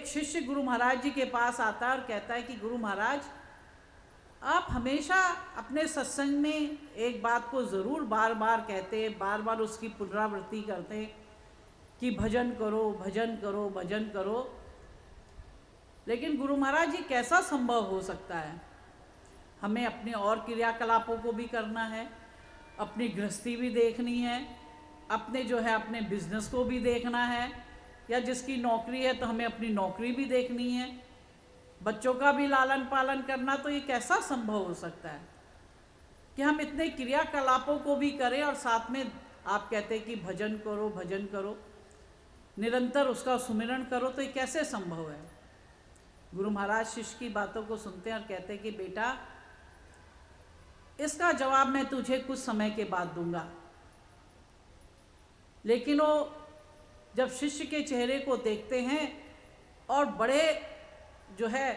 एक शिष्य गुरु महाराज जी के पास आता है और कहता है कि गुरु महाराज, आप हमेशा अपने सत्संग में एक बात को ज़रूर बार बार कहते, बार बार उसकी पुनरावृत्ति करते कि भजन करो, भजन करो, भजन करो। लेकिन गुरु महाराज, ये कैसा संभव हो सकता है? हमें अपने और क्रियाकलापों को भी करना है, अपनी गृहस्थी भी देखनी है, अपने जो है अपने बिजनेस को भी देखना है, या जिसकी नौकरी है तो हमें अपनी नौकरी भी देखनी है, बच्चों का भी लालन पालन करना। तो ये कैसा संभव हो सकता है कि हम इतने क्रियाकलापों को भी करें और साथ में आप कहते हैं कि भजन करो, भजन करो, निरंतर उसका सुमिरन करो? तो ये कैसे संभव है? गुरु महाराज शिष्य की बातों को सुनते हैं और कहते हैं कि बेटा, इसका जवाब मैं तुझे कुछ समय के बाद दूंगा। लेकिन वो जब शिष्य के चेहरे को देखते हैं और बड़े जो है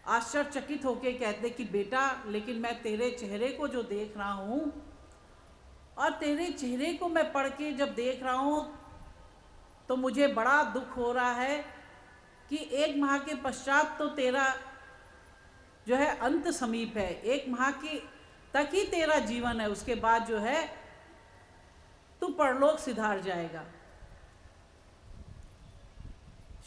आश्चर्यचकित होके कहते कि बेटा, लेकिन मैं तेरे चेहरे को जो देख रहा हूँ और तेरे चेहरे को मैं पढ़ के जब देख रहा हूँ तो मुझे बड़ा दुख हो रहा है कि 1 माह के पश्चात तो तेरा जो है अंत समीप है, 1 माह की तक ही तेरा जीवन है, उसके बाद जो है तू परलोक सिधार जाएगा।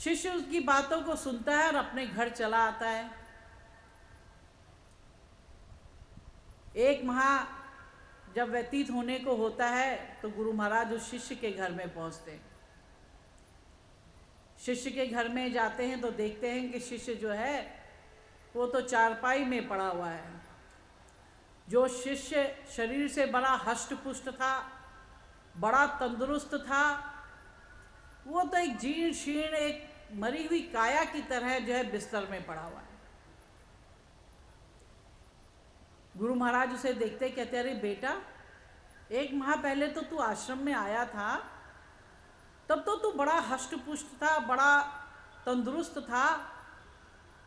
शिष्य उसकी बातों को सुनता है और अपने घर चला आता है। 1 माह जब व्यतीत होने को होता है तो गुरु महाराज उस शिष्य के घर में पहुंचते हैं। शिष्य के घर में जाते हैं तो देखते हैं कि शिष्य जो है वो तो चारपाई में पड़ा हुआ है। जो शिष्य शरीर से बड़ा हष्ट पुष्ट था, बड़ा तंदुरुस्त था, वो तो एक जीर्ण शीर्ण, एक मरी हुई काया की तरह जो है बिस्तर में पड़ा हुआ है। गुरु महाराज उसे देखते कहते, अरे बेटा, 1 माह पहले तो तू आश्रम में आया था, तब तो तू बड़ा हष्ट पुष्ट था, बड़ा तंदुरुस्त था,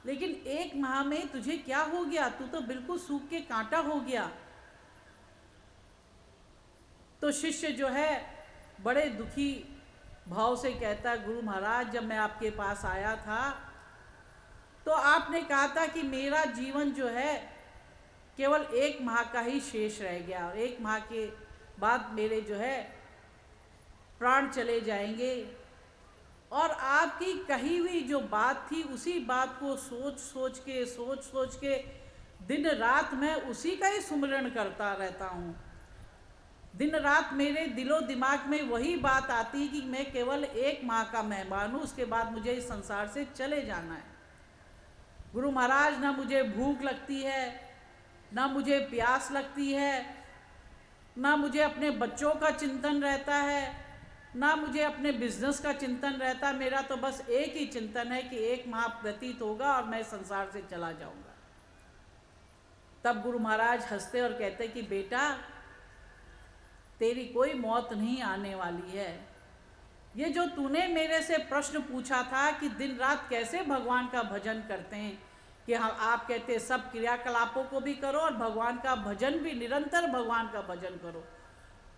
लेकिन 1 माह में तुझे क्या हो गया? तू तो बिल्कुल सूख के कांटा हो गया। तो शिष्य जो है बड़े दुखी भाव से कहता, गुरु महाराज, जब मैं आपके पास आया था तो आपने कहा था कि मेरा जीवन जो है केवल 1 माह का ही शेष रह गया और 1 माह के बाद मेरे जो है प्राण चले जाएंगे। और आपकी कही हुई जो बात थी, उसी बात को सोच सोच के दिन रात मैं उसी का ही सुमिरन करता रहता हूँ। दिन रात मेरे दिलो दिमाग में वही बात आती कि मैं केवल 1 माह का मेहमान हूँ, उसके बाद मुझे इस संसार से चले जाना है। गुरु महाराज, ना मुझे भूख लगती है, ना मुझे प्यास लगती है, ना मुझे अपने बच्चों का चिंतन रहता है, ना मुझे अपने बिजनेस का चिंतन रहता। मेरा तो बस एक ही चिंतन है कि 1 माह व्यतीत होगा और मैं संसार से चला जाऊंगा। तब गुरु महाराज हंसते और कहते कि बेटा, तेरी कोई मौत नहीं आने वाली है। ये जो तूने मेरे से प्रश्न पूछा था कि दिन रात कैसे भगवान का भजन करते हैं, कि हाँ, आप कहते सब क्रियाकलापों को भी करो और भगवान का भजन भी, निरंतर भगवान का भजन करो,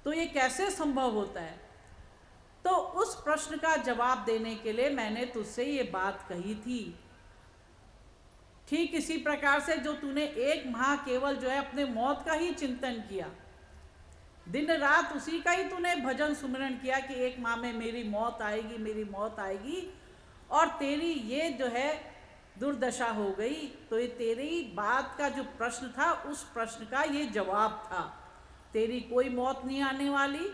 तो ये कैसे संभव होता है? तो उस प्रश्न का जवाब देने के लिए मैंने तुझसे ये बात कही थी। ठीक इसी प्रकार से जो तूने 1 माह केवल जो है अपने मौत का ही चिंतन किया, दिन रात उसी का ही तूने भजन सुमिरन किया कि 1 माह में मेरी मौत आएगी, मेरी मौत आएगी, और तेरी ये जो है दुर्दशा हो गई। तो ये तेरी बात का जो प्रश्न था, उस प्रश्न का ये जवाब था। तेरी कोई मौत नहीं आने वाली,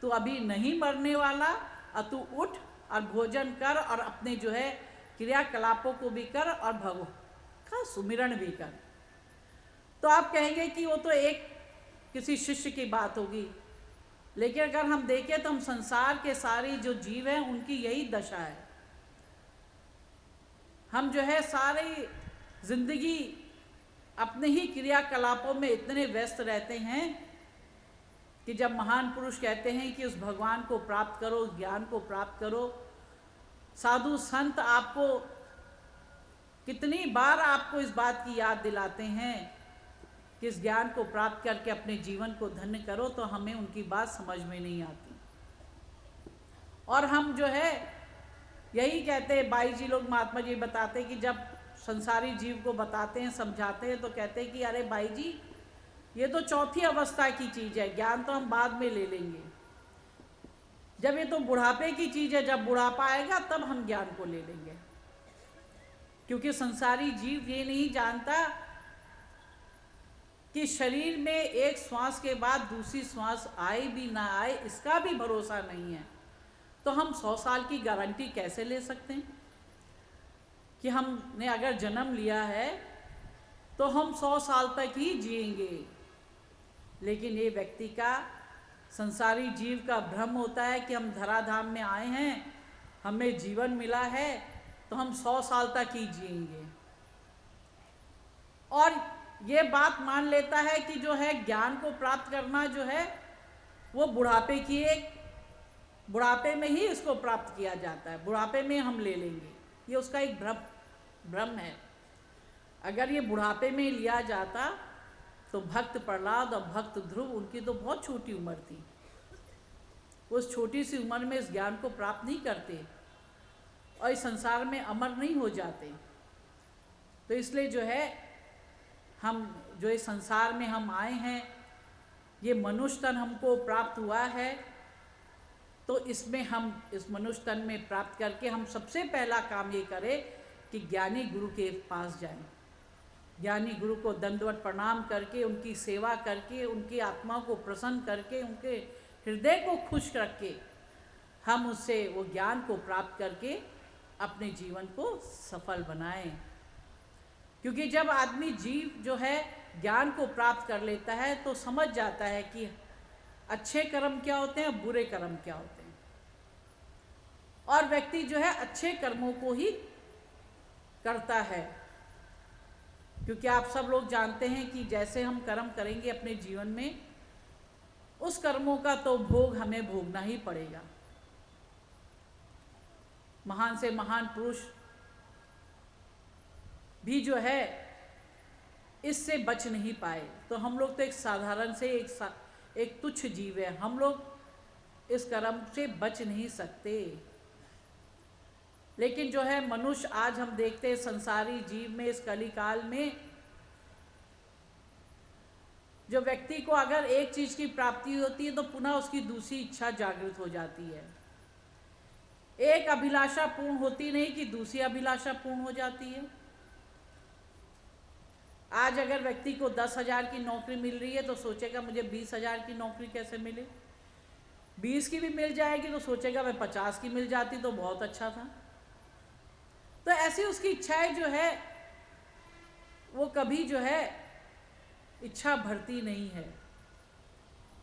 तू अभी नहीं मरने वाला, और तू उठ और भोजन कर और अपने जो है क्रियाकलापों को भी कर और भगवान का सुमिरन भी कर। तो आप कहेंगे कि वो तो एक किसी शिष्य की बात होगी, लेकिन अगर हम देखें तो हम संसार के सारे जो जीव हैं उनकी यही दशा है। हम जो है सारी जिंदगी अपने ही क्रियाकलापों में इतने व्यस्त रहते हैं कि जब महान पुरुष कहते हैं कि उस भगवान को प्राप्त करो, ज्ञान को प्राप्त करो, साधु संत आपको कितनी बार आपको इस बात की याद दिलाते हैं कि इस ज्ञान को प्राप्त करके अपने जीवन को धन्य करो, तो हमें उनकी बात समझ में नहीं आती। और हम जो है यही कहते हैं बाई जी लोग, महात्मा जी बताते हैं कि जब संसारी जीव को बताते हैं, समझाते हैं, तो कहते हैं कि अरे बाई जी, ये तो चौथी अवस्था की चीज़ है, ज्ञान तो हम बाद में ले लेंगे। जब ये तो बुढ़ापे की चीज़ है, जब बुढ़ापा आएगा तब हम ज्ञान को ले लेंगे। क्योंकि संसारी जीव ये नहीं जानता कि शरीर में एक श्वास के बाद दूसरी श्वास आए भी ना आए, इसका भी भरोसा नहीं है। तो हम 100 साल की गारंटी कैसे ले सकते हैं कि हमने अगर जन्म लिया है तो हम 100 साल तक ही जिएंगे। लेकिन ये व्यक्ति का, संसारी जीव का भ्रम होता है कि हम धराधाम में आए हैं, हमें जीवन मिला है तो हम 100 साल तक ही जिएंगे, और ये बात मान लेता है कि जो है ज्ञान को प्राप्त करना जो है वो बुढ़ापे की एक, बुढ़ापे में ही इसको प्राप्त किया जाता है, बुढ़ापे में हम ले लेंगे। ये उसका एक भ्रम है। अगर ये बुढ़ापे में लिया जाता तो भक्त प्रहलाद और भक्त ध्रुव, उनकी तो बहुत छोटी उम्र थी, उस छोटी सी उम्र में इस ज्ञान को प्राप्त नहीं करते और इस संसार में अमर नहीं हो जाते। तो इसलिए जो है हम जो इस संसार में हम आए हैं, ये मनुष्य तन हमको प्राप्त हुआ है, तो इसमें हम इस मनुष्य तन में प्राप्त करके हम सबसे पहला काम ये करें कि ज्ञानी गुरु के पास जाएं, ज्ञानी गुरु को दंडवत प्रणाम करके, उनकी सेवा करके, उनकी आत्मा को प्रसन्न करके, उनके हृदय को खुश रख के हम उससे वो ज्ञान को प्राप्त करके अपने जीवन को सफल बनाएं। क्योंकि जब आदमी जीव जो है ज्ञान को प्राप्त कर लेता है तो समझ जाता है कि अच्छे कर्म क्या होते हैं, बुरे कर्म क्या होते हैं, और व्यक्ति जो है अच्छे कर्मों को ही करता है। क्योंकि आप सब लोग जानते हैं कि जैसे हम कर्म करेंगे अपने जीवन में, उस कर्मों का तो भोग हमें भोगना ही पड़ेगा। महान से महान पुरुष भी जो है इससे बच नहीं पाए, तो हम लोग तो एक साधारण से एक तुच्छ जीव है, हम लोग इस कर्म से बच नहीं सकते। लेकिन जो है मनुष्य, आज हम देखते हैं संसारी जीव में, इस कली काल में जो व्यक्ति को अगर एक चीज़ की प्राप्ति होती है तो पुनः उसकी दूसरी इच्छा जागृत हो जाती है। एक अभिलाषा पूर्ण होती नहीं कि दूसरी अभिलाषा पूर्ण हो जाती है। आज अगर व्यक्ति को 10,000 की नौकरी मिल रही है तो सोचेगा मुझे 20,000 की नौकरी कैसे मिले, 20 की भी मिल जाएगी तो सोचेगा मैं 50 की मिल जाती तो बहुत अच्छा था। तो ऐसी उसकी इच्छाएं जो है वो कभी जो है इच्छा भरती नहीं है।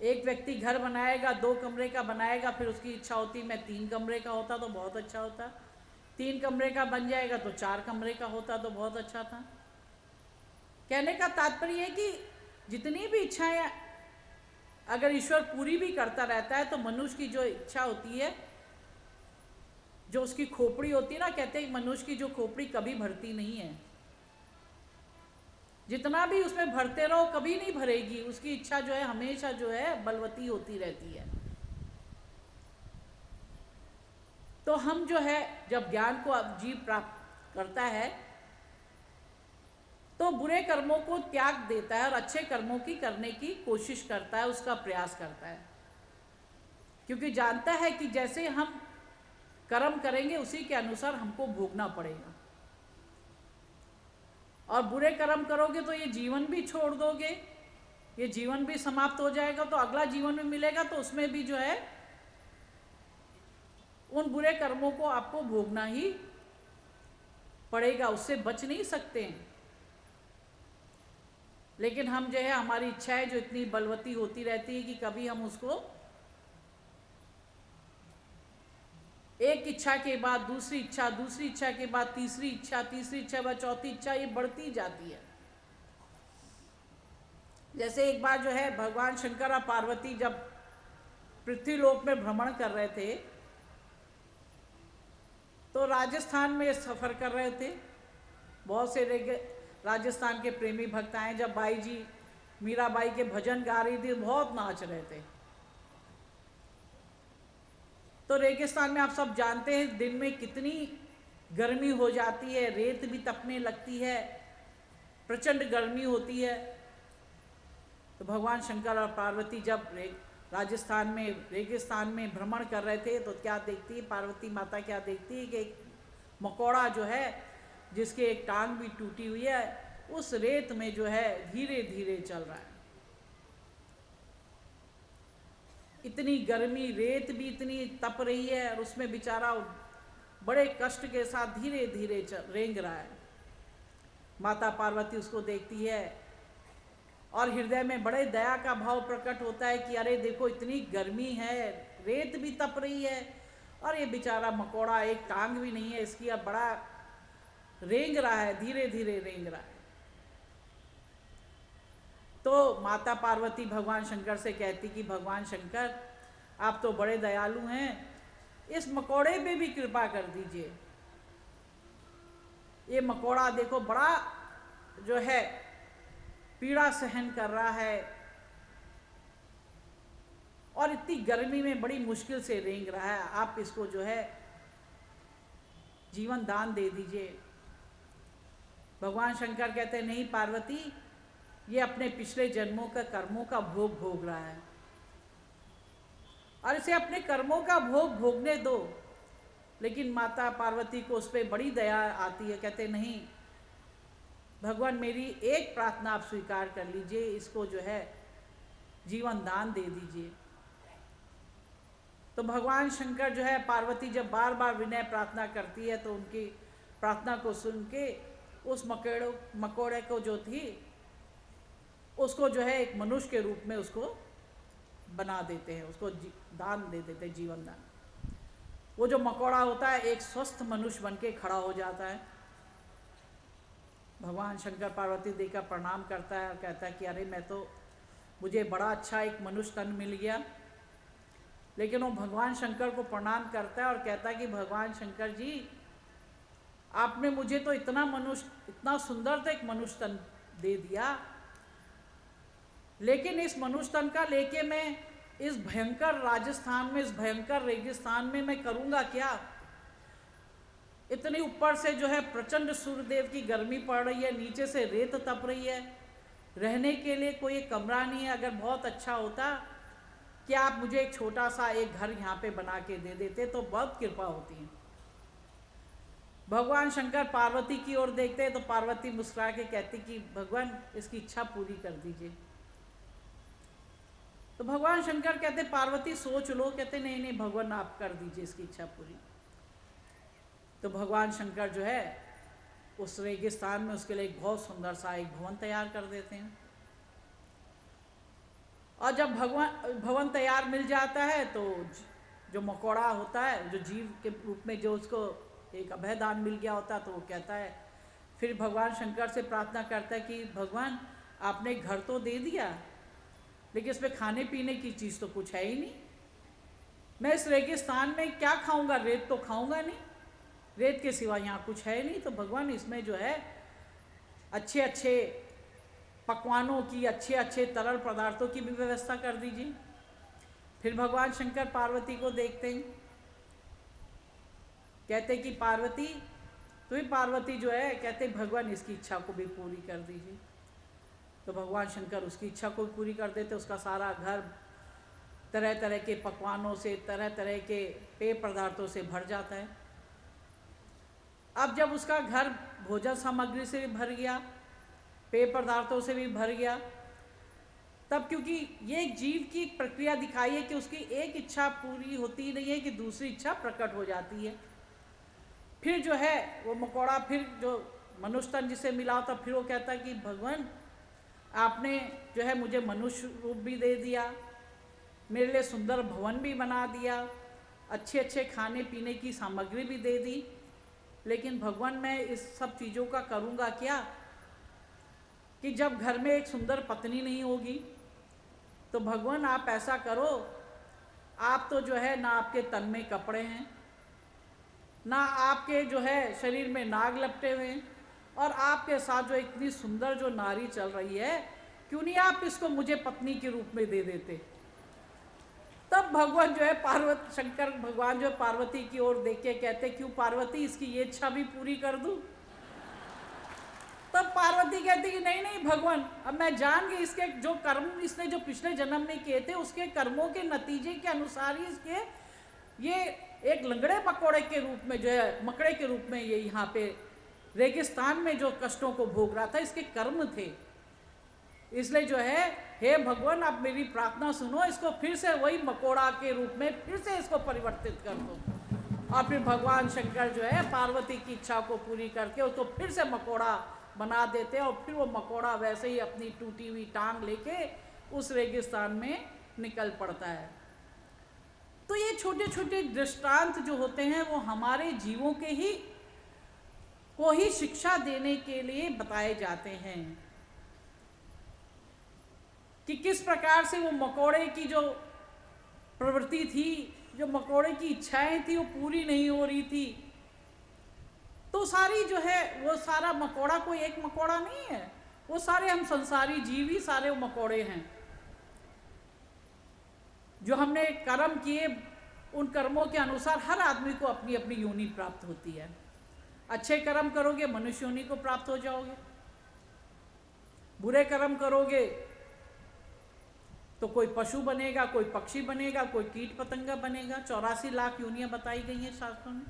एक व्यक्ति घर बनाएगा, 2 कमरे का बनाएगा, फिर उसकी इच्छा होती मैं 3 कमरे का होता तो बहुत अच्छा होता, 3 कमरे का बन जाएगा तो 4 कमरे का होता तो बहुत अच्छा था। कहने का तात्पर्य है कि जितनी भी इच्छाएं अगर ईश्वर पूरी भी करता रहता है तो मनुष्य की जो इच्छा होती है, जो उसकी खोपड़ी होती है ना, कहते हैं मनुष्य की जो खोपड़ी कभी भरती नहीं है, जितना भी उसमें भरते रहो कभी नहीं भरेगी, उसकी इच्छा जो है हमेशा जो है बलवती होती रहती है। तो हम जो है जब ज्ञान को जीव प्राप्त करता है तो बुरे कर्मों को त्याग देता है और अच्छे कर्मों की करने की कोशिश करता है, उसका प्रयास करता है, क्योंकि जानता है कि जैसे हम कर्म करेंगे उसी के अनुसार हमको भोगना पड़ेगा। और बुरे कर्म करोगे तो ये जीवन भी छोड़ दोगे, ये जीवन भी समाप्त हो जाएगा, तो अगला जीवन में मिलेगा तो उसमें भी जो है उन बुरे कर्मों को आपको भोगना ही पड़ेगा, उससे बच नहीं सकते हैं। लेकिन हम जो है हमारी इच्छाएं जो इतनी बलवती होती रहती है कि कभी हम उसको एक इच्छा के बाद दूसरी इच्छा, दूसरी इच्छा के बाद तीसरी इच्छा, तीसरी इच्छा के बाद चौथी इच्छा, ये बढ़ती जाती है। जैसे एक बार जो है भगवान शंकर और पार्वती जब पृथ्वी लोक में भ्रमण कर रहे थे तो राजस्थान में सफ़र कर रहे थे, बहुत से राजस्थान के प्रेमी भक्त आए, जब बाई जी मीराबाई के भजन गा रही थी बहुत नाच रहे थे। तो रेगिस्तान में आप सब जानते हैं दिन में कितनी गर्मी हो जाती है, रेत भी तपने लगती है, प्रचंड गर्मी होती है। तो भगवान शंकर और पार्वती जब राजस्थान में रेगिस्तान में भ्रमण कर रहे थे तो क्या देखती है पार्वती माता, क्या देखती है कि एक मकोड़ा जो है जिसके एक टांग भी टूटी हुई है उस रेत में जो है धीरे धीरे चल रहा है। इतनी गर्मी, रेत भी इतनी तप रही है और उसमें बेचारा बड़े कष्ट के साथ धीरे धीरे रेंग रहा है। माता पार्वती उसको देखती है और हृदय में बड़े दया का भाव प्रकट होता है कि अरे देखो इतनी गर्मी है, रेत भी तप रही है और ये बेचारा मकोड़ा एक टांग भी नहीं है इसकी, अब बड़ा रेंग रहा है, धीरे धीरे रेंग रहा है। तो माता पार्वती भगवान शंकर से कहती कि भगवान शंकर आप तो बड़े दयालु हैं, इस मकोड़े पे भी कृपा कर दीजिए। ये मकोड़ा देखो बड़ा जो है पीड़ा सहन कर रहा है और इतनी गर्मी में बड़ी मुश्किल से रेंग रहा है, आप इसको जो है जीवन दान दे दीजिए। भगवान शंकर कहते हैं नहीं पार्वती, ये अपने पिछले जन्मों का कर्मों का भोग भोग रहा है और इसे अपने कर्मों का भोग भोगने दो। लेकिन माता पार्वती को उस पर बड़ी दया आती है, कहते नहीं भगवान मेरी एक प्रार्थना आप स्वीकार कर लीजिए, इसको जो है जीवन दान दे दीजिए। तो भगवान शंकर जो है पार्वती जब बार बार विनय प्रार्थना करती है तो उनकी प्रार्थना को सुन के उस मकोड़े को जो थी उसको जो है एक मनुष्य के रूप में उसको बना देते हैं, उसको दान दे देते हैं, जीवन दान। वो जो मकोड़ा होता है एक स्वस्थ मनुष्य बन के खड़ा हो जाता है। भगवान शंकर पार्वती देकर प्रणाम करता है और कहता है कि अरे मुझे बड़ा अच्छा एक मनुष्य तन मिल गया। लेकिन वो भगवान शंकर को प्रणाम करता है और कहता है कि भगवान शंकर जी आपने मुझे तो इतना सुंदर तो एक मनुष्य तन दे दिया, लेकिन इस मनुष्य तन का लेके मैं इस भयंकर राजस्थान में, इस भयंकर रेगिस्तान में मैं करूँगा क्या? इतनी ऊपर से जो है प्रचंड सूर्यदेव की गर्मी पड़ रही है, नीचे से रेत तप रही है, रहने के लिए कोई कमरा नहीं है। अगर बहुत अच्छा होता कि आप मुझे एक छोटा सा एक घर यहाँ पे बना के दे देते तो बहुत कृपा होती है। भगवान शंकर पार्वती की ओर देखते हैं तो पार्वती मुस्कुरा के कहती कि भगवान इसकी इच्छा पूरी कर दीजिए। तो भगवान शंकर कहते पार्वती सोच लो, कहते नहीं नहीं भगवान आप कर दीजिए इसकी इच्छा पूरी। तो भगवान शंकर जो है उस रेगिस्तान में उसके लिए एक बहुत सुंदर सा एक भवन तैयार कर देते हैं। और जब भवन तैयार मिल जाता है तो जो मकोड़ा होता है, जो जीव के रूप में जो उसको एक अभयदान मिल गया होता है, तो वो कहता है, फिर भगवान शंकर से प्रार्थना करता है कि भगवान आपने घर तो दे दिया, लेकिन इसमें खाने पीने की चीज़ तो कुछ है ही नहीं। मैं इस रेगिस्तान में क्या खाऊंगा? रेत तो खाऊंगा नहीं, रेत के सिवा यहाँ कुछ है नहीं। तो भगवान इसमें जो है अच्छे अच्छे पकवानों की, अच्छे अच्छे तरल पदार्थों की भी व्यवस्था कर दीजिए। फिर भगवान शंकर पार्वती को देखते हैं, कहते कि पार्वती तुम्हें पार्वती जो है, कहते भगवान इसकी इच्छा को भी पूरी कर दीजिए। तो भगवान शंकर उसकी इच्छा को भी पूरी कर देते। उसका सारा घर तरह तरह के पकवानों से, तरह तरह के पेय पदार्थों से भर जाता है। अब जब उसका घर भोजन सामग्री से भी भर गया, पेय पदार्थों से भी भर गया, तब क्योंकि ये एक जीव की एक प्रक्रिया दिखाई है कि उसकी एक इच्छा पूरी होती नहीं है कि दूसरी इच्छा प्रकट हो जाती है। फिर जो है वो मकोड़ा, फिर जो मनुष्य तन जिसे मिला होता, फिर वो कहता है कि भगवान आपने जो है मुझे मनुष्य रूप भी दे दिया, मेरे लिए सुंदर भवन भी बना दिया, अच्छे अच्छे खाने पीने की सामग्री भी दे दी, लेकिन भगवान मैं इस सब चीज़ों का करूँगा क्या? कि जब घर में एक सुंदर पत्नी नहीं होगी तो भगवान आप ऐसा करो, आप तो जो है ना आपके तन में कपड़े हैं, ना आपके जो है शरीर में नाग लपटे हुए हैं, और आपके साथ जो इतनी सुंदर जो नारी चल रही है, क्यों नहीं आप इसको मुझे पत्नी के रूप में दे देते? तब भगवान जो है पार्वती शंकर भगवान जो है पार्वती की ओर देख के कहते, क्यों पार्वती, इसकी ये इच्छा भी पूरी कर दूं? तब पार्वती कहती कि नहीं नहीं भगवान, अब मैं जान गई इसके जो कर्म इसने जो पिछले जन्म में किए थे उसके कर्मों के नतीजे के अनुसार ही इसके ये एक लंगड़े पकौड़े के रूप में जो है मकड़े के रूप में ये यहाँ पे रेगिस्तान में जो कष्टों को भोग रहा था, इसके कर्म थे। इसलिए जो है हे भगवान, आप मेरी प्रार्थना सुनो, इसको फिर से वही मकोड़ा के रूप में फिर से इसको परिवर्तित कर दो। और फिर भगवान शंकर जो है पार्वती की इच्छा को पूरी करके उसको फिर से मकोड़ा बना देते हैं, और फिर वो मकोड़ा वैसे ही अपनी टूटी हुई टांग लेके उस रेगिस्तान में निकल पड़ता है। तो ये छोटे छोटे दृष्टांत जो होते हैं वो हमारे जीवों के ही को ही शिक्षा देने के लिए बताए जाते हैं कि किस प्रकार से वो मकोड़े की जो प्रवृत्ति थी, जो मकोड़े की इच्छाएं थी, वो पूरी नहीं हो रही थी। तो सारी जो है वो सारा मकोड़ा कोई एक मकोड़ा नहीं है, वो सारे हम संसारी जीव ही सारे वो मकोड़े हैं। जो हमने कर्म किए उन कर्मों के अनुसार हर आदमी को अपनी अपनी योनि प्राप्त होती है। अच्छे कर्म करोगे मनुष्य योनि को प्राप्त हो जाओगे, बुरे कर्म करोगे तो कोई पशु बनेगा, कोई पक्षी बनेगा, कोई कीट पतंगा बनेगा। 84 लाख योनियां बताई गई हैं शास्त्रों में।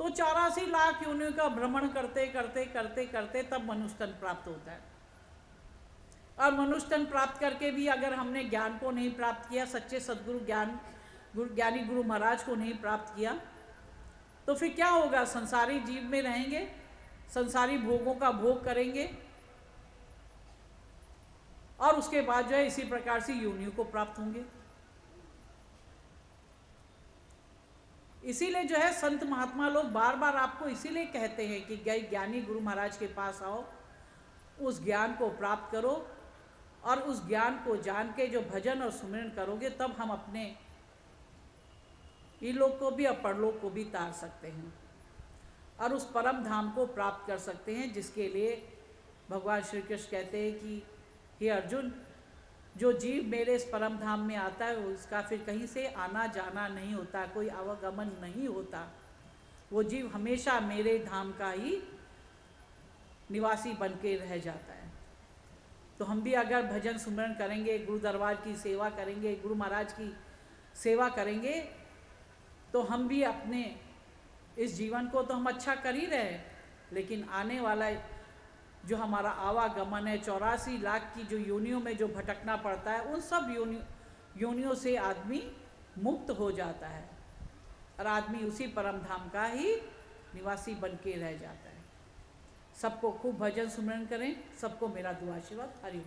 तो 84 लाख योनियों का भ्रमण करते करते करते करते तब मनुष्य तन प्राप्त होता है। और मनुष्य तन प्राप्त करके भी अगर हमने ज्ञान को नहीं प्राप्त किया, सच्चे सदगुरु ज्ञानी गुरु महाराज को नहीं प्राप्त किया, तो फिर क्या होगा? संसारी जीव में रहेंगे, संसारी भोगों का भोग करेंगे, और उसके बाद जो है इसी प्रकार से योनियों को प्राप्त होंगे। इसीलिए जो है संत महात्मा लोग बार बार आपको इसीलिए कहते हैं कि गए ज्ञानी गुरु महाराज के पास आओ, उस ज्ञान को प्राप्त करो, और उस ज्ञान को जान के जो भजन और सुमिरन करोगे तब हम अपने इलोक को भी और परलोक को भी तार सकते हैं और उस परम धाम को प्राप्त कर सकते हैं, जिसके लिए भगवान श्री कृष्ण कहते हैं कि हे अर्जुन, जो जीव मेरे इस परम धाम में आता है उसका फिर कहीं से आना जाना नहीं होता, कोई आवागमन नहीं होता। वो जीव हमेशा मेरे धाम का ही निवासी बन के रह जाता है। तो हम भी अगर भजन सुमरन करेंगे, गुरु दरबार की सेवा करेंगे, गुरु महाराज की सेवा करेंगे, तो हम भी अपने इस जीवन को तो हम अच्छा कर ही रहे हैं, लेकिन आने वाला जो हमारा आवागमन है, 84 लाख की जो योनियों में जो भटकना पड़ता है, उन सब योनियों से आदमी मुक्त हो जाता है और आदमी उसी परम धाम का ही निवासी बन के रह जाता है। सबको खूब भजन सुमरन करें। सबको मेरा दुआ आशीर्वाद। हरि ओम।